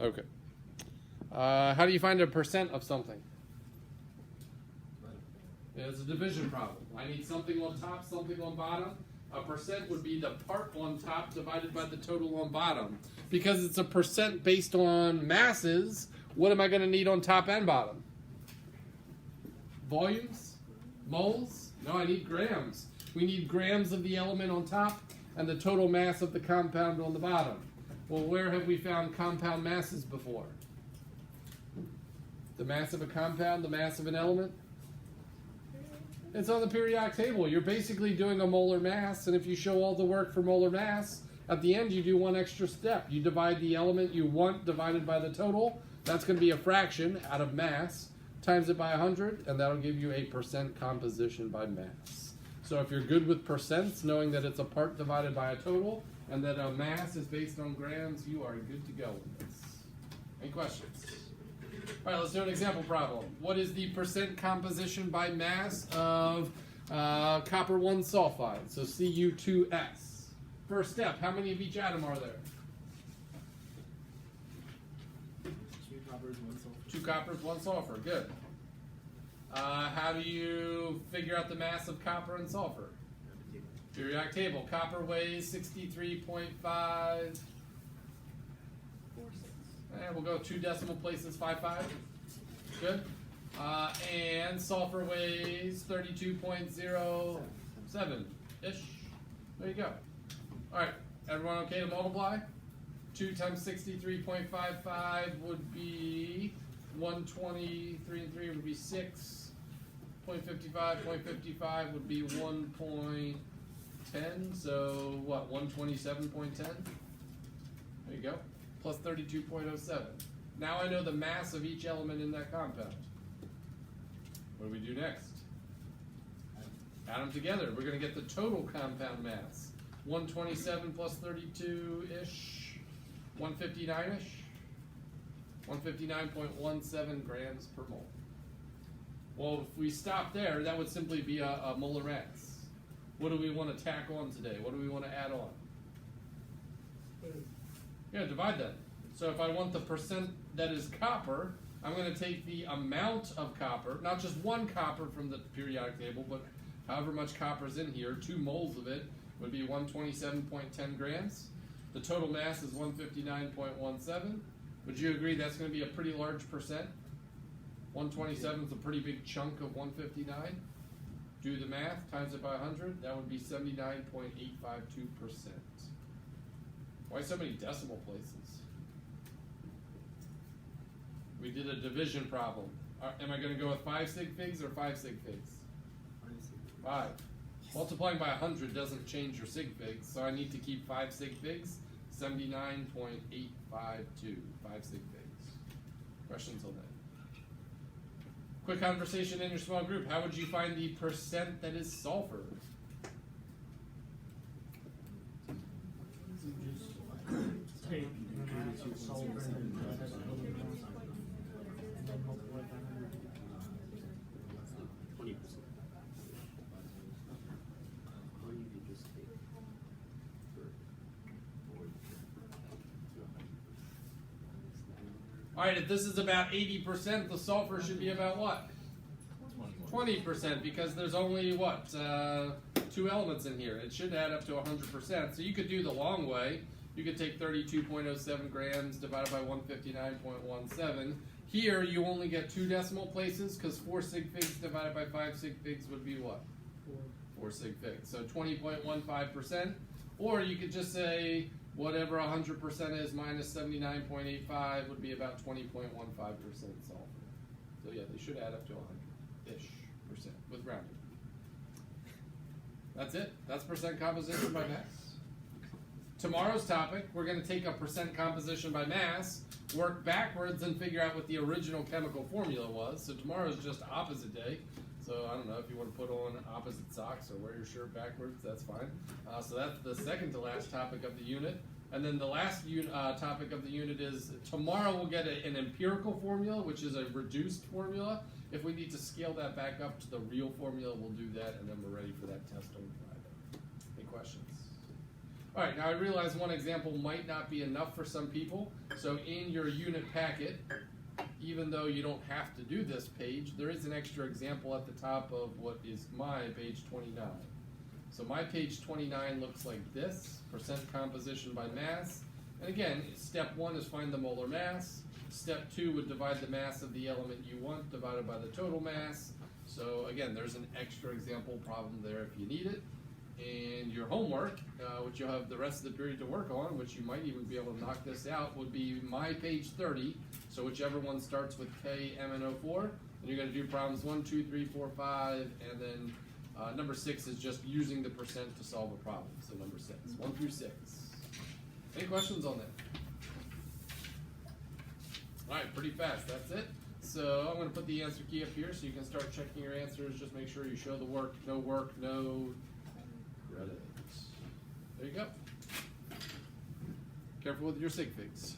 Okay. How do you find a percent of something? It's a division problem. I need something on top, something on bottom. A percent would be the part on top divided by the total on bottom. Because it's a percent based on masses, what am I going to need on top and bottom? Volumes? Moles? No, I need grams. We need grams of the element on top and the total mass of the compound on the bottom. Well, where have we found compound masses before? The mass of a compound, the mass of an element? It's on the periodic table. You're basically doing a molar mass, and if you show all the work for molar mass, at the end you do one extra step. You divide the element you want divided by the total. That's going to be a fraction out of mass. Times it by 100, and that'll give you a percent composition by mass. So if you're good with percents, knowing that it's a part divided by a total, and that a mass is based on grams, you are good to go with this. Any questions? All right, let's do an example problem. What is the percent composition by mass of copper 1 sulfide? So Cu2S. First step, how many of each atom are there? 2 coppers, 1 sulfur. 2 coppers, 1 sulfur. Good. How do you figure out the mass of copper and sulfur? Periodic table. Copper weighs 63.5. And we'll go 2 decimal places, 5.5. Good. And sulfur weighs 32.07-ish. There you go. All right. Everyone okay to multiply? 2 times 63.55 would be 120. 3 and 3 would be 6. 0.55. 0.55 would be 1.10. So what? 127.10. There you go. Plus 32.07. Now I know the mass of each element in that compound. What do we do next? Add them together. We're going to get the total compound mass. 127 plus 32-ish. 159-ish. 159.17 grams per mole. Well, if we stop there, that would simply be a molar mass. What do we want to tack on today? What do we want to add on? Yeah, divide that. So if I want the percent that is copper, I'm going to take the amount of copper, not just 1 copper from the periodic table, but however much copper is in here, 2 moles of it would be 127.10 grams. The total mass is 159.17. Would you agree that's going to be a pretty large percent? 127 is a pretty big chunk of 159. Do the math, times it by 100, that would be 79.852%. Why so many decimal places? We did a division problem. Am I going to go with 5 sig figs or 5 sig figs? 5. Multiplying by 100 doesn't change your sig figs, so I need to keep 5 sig figs. 79.852. 5 sig figs. Questions on that? Quick conversation in your small group. How would you find the percent that is sulfur? Take sulfur and then multiply by 100. 20%. Or you could just take All right, if this is about 80%, the sulfur should be about what? 20%, because there's only, what, 2 elements in here. It should add up to 100%. So you could do the long way. You could take 32.07 grams divided by 159.17. Here, you only get 2 decimal places, because 4 sig figs divided by 5 sig figs would be what? 4 sig figs. So 20.15%. Or you could just say whatever 100% is minus 79.85 would be about 20.15% sulfur. So yeah, they should add up to 100-ish percent with rounding. That's it. That's percent composition by mass. Tomorrow's topic, we're going to take a percent composition by mass, work backwards, and figure out what the original chemical formula was. So tomorrow's just opposite day. So I don't know if you want to put on opposite socks or wear your shirt backwards, that's fine. So that's the second to last topic of the unit. And then the last topic of the unit is tomorrow we'll get an empirical formula, which is a reduced formula. If we need to scale that back up to the real formula, we'll do that, and then we're ready for that test on Friday. Any questions? All right, now I realize one example might not be enough for some people. So in your unit packet, even though you don't have to do this page, there is an extra example at the top of what is my page 29. So my page 29 looks like this, percent composition by mass. And again, step 1 is find the molar mass. Step 2 would divide the mass of the element you want divided by the total mass. So again, there's an extra example problem there if you need it. And your homework, which you'll have the rest of the period to work on, which you might even be able to knock this out, would be my page 30. So whichever one starts with K, M, and O4. And you're going to do problems 1, 2, 3, 4, 5, and then number 6 is just using the percent to solve a problem. So number 6, 1 through 6. Any questions on that? All right, pretty fast. That's it. So I'm going to put the answer key up here so you can start checking your answers. Just make sure you show the work, no credits. There you go. Careful with your sig figs.